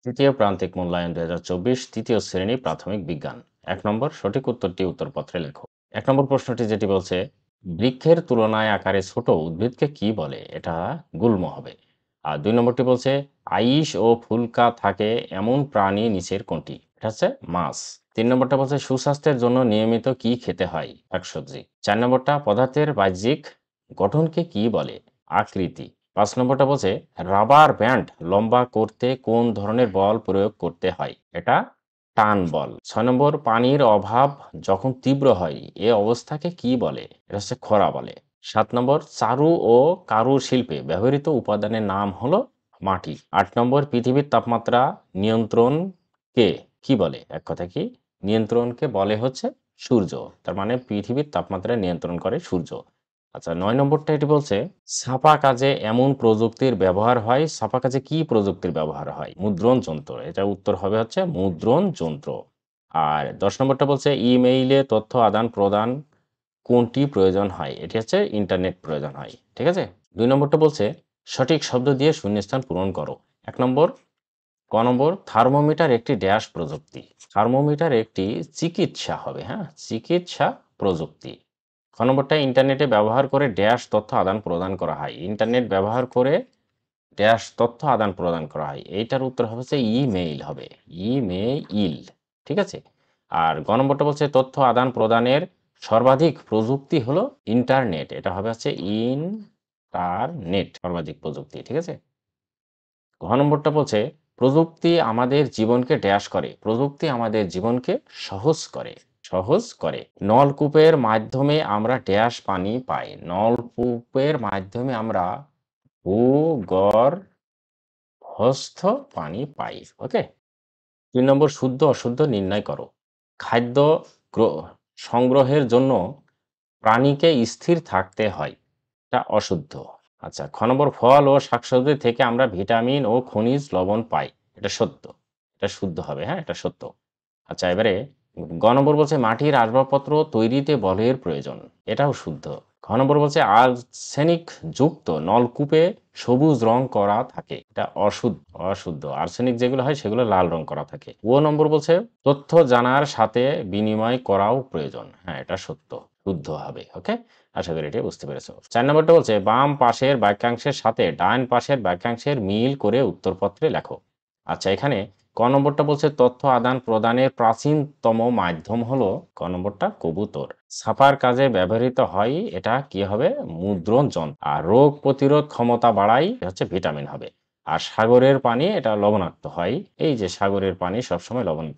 তৃতীয় প্রান্তিক মূল্যায়ন ২০২৪ তৃতীয় শ্রেণী প্রাথমিক বিজ্ঞান। ১ নম্বর সঠিক উত্তরটি উত্তরপত্রে লেখো। ১ নম্বর প্রশ্নটি যেটি বলছে, বৃক্ষের তুলনায় আকারে ছোট উদ্ভিদকে কি বলে? এটা গুল্ম হবে। আর ২ নম্বরটি বলছে, আইস ও ফুলকা থাকে এমন প্রাণী নিচের কোনটি? এটা হচ্ছে মাছ। ৩ নম্বরটা বলছে, সুস্বাস্থ্যের জন্য নিয়মিত কি খেতে হয়? শাকসবজি। ৪ নম্বরটা, পদার্থের বাহ্যিক গঠনকে কি বলে? আকৃতি। ৫ নম্বরটা বলছে, রাবার ব্যান্ড লম্বা করতে কোন ধরনের বল প্রয়োগ করতে হয়? এটা টান বল। ৬ নম্বর, পানির অভাব যখন তীব্র হয় এ অবস্থাকে কি বলে? এটা হচ্ছে খরা বলে। ৭ নম্বর, চারু ও কারুশিল্পে ব্যবহৃত উপাদানের নাম হলো মাটি। ৮ নম্বর, পৃথিবীর তাপমাত্রা নিয়ন্ত্রণকে কি বলে? এক কথায় কি? নিয়ন্ত্রণকে বলে হচ্ছে সূর্য। তার মানে পৃথিবীর তাপমাত্রা নিয়ন্ত্রণ করে সূর্য। আচ্ছা, ৯ নম্বরটা এটি বলছে, ছাপা কাজে এমন প্রযুক্তির ব্যবহার হয়। ছাপা কাজে কি প্রযুক্তির ব্যবহার হয়? মুদ্রণ যন্ত্র। এটা উত্তর হবে হচ্ছে মুদ্রণ যন্ত্র। আর ১০ নম্বরটা বলছে, ইমেইলে তথ্য আদান-প্রদান কোনটি প্রয়োজন হয়? এটি হচ্ছে ইন্টারনেট প্রয়োজন হয়। ঠিক আছে? ২ নম্বরটা বলছে, সঠিক শব্দ দিয়ে শূন্যস্থান পূরণ করো। ১ নম্বর, ক নম্বর, থার্মোমিটার একটি ড্যাশ প্রযুক্তি। থার্মোমিটার একটি চিকিৎসা হবে, হ্যাঁ? চিকিৎসা প্রযুক্তি। খ নম্বরটা, ইন্টারনেটে ব্যবহার করে ড্যাশ তথ্য আদান-প্রদান করা হয়। ইন্টারনেট ব্যবহার করে ড্যাশ তথ্য আদান-প্রদান করা হয়। এইটার উত্তর হচ্ছে ইমেইল হবে। ইমেইল। ঠিক আছে? আর গ নম্বরটা বলছে, তথ্য আদান-প্রদানের সর্বাধিক প্রযুক্তি হলো ইন্টারনেট। এটা হবে হচ্ছে ইন্টারনেট সর্বাধিক প্রযুক্তি। ঠিক আছে? ঘ নম্বরটা বলছে, প্রযুক্তি আমাদের জীবনকে ড্যাশ করে। প্রযুক্তি আমাদের জীবনকে সহজ করে। সহজ করে। নলকূপের মাধ্যমে আমরা ড্যাশ পানি পাই। নলকূপের মাধ্যমে আমরা ভূগর্ভস্থ পানি পাই। ওকে? ৩ নম্বর, শুদ্ধ অশুদ্ধ নির্ণয় করো। খাদ্য গ্র সংগ্রহের জন্য প্রাণীকে স্থির থাকতে হয়। এটা অশুদ্ধ। আচ্ছা, খ নম্বর, ফল ও শাকসবজি থেকে আমরা ভিটামিন ও খনিজ লবণ পাই। এটা সত্য। এটা শুদ্ধ হবে, হ্যাঁ? এটা সত্য। আচ্ছা, এবারে গ নম্বর বলছে, মাটির আসবাবপত্র তৈরিতে বলের প্রয়োজন। এটাও শুদ্ধ। ঘ নম্বর বলছে, আর্সেনিক যুক্ত নলকূপে সবুজ রং করা থাকে। এটা অশুদ্ধ। আর্সেনিক যেগুলো হয় সেগুলো লাল রং করা থাকে। ও নম্বর বলছে, তথ্য জানার সাথে বিনিময় করাও প্রয়োজন। হ্যাঁ, এটা সত্য। শুদ্ধ হবে। ওকে? আশা করি এটা বুঝতে পেরেছ। ৪ নম্বরটা বলছে, বাম পাশের বাক্যাংশের সাথে ডান পাশের বাক্যাংশের মিল করে উত্তরপত্রে লেখো। আচ্ছা, এখানে ক নম্বরটা বলছে, তথ্য আদান প্রদানের প্রাচীনতম মাধ্যম হলো ক নম্বরটা কবুতর। ছাপার কাজে ব্যবহৃত হয়। এটা কি হবে? মুদ্রণ যন্ত্র। আর রোগ প্রতিরোধ ক্ষমতা বাড়ায়, এটা হচ্ছে ভিটামিন হবে। আর সাগরের পানি এটা লবণাক্ত হয়। এই যে সাগরের পানি সবসময় লবণ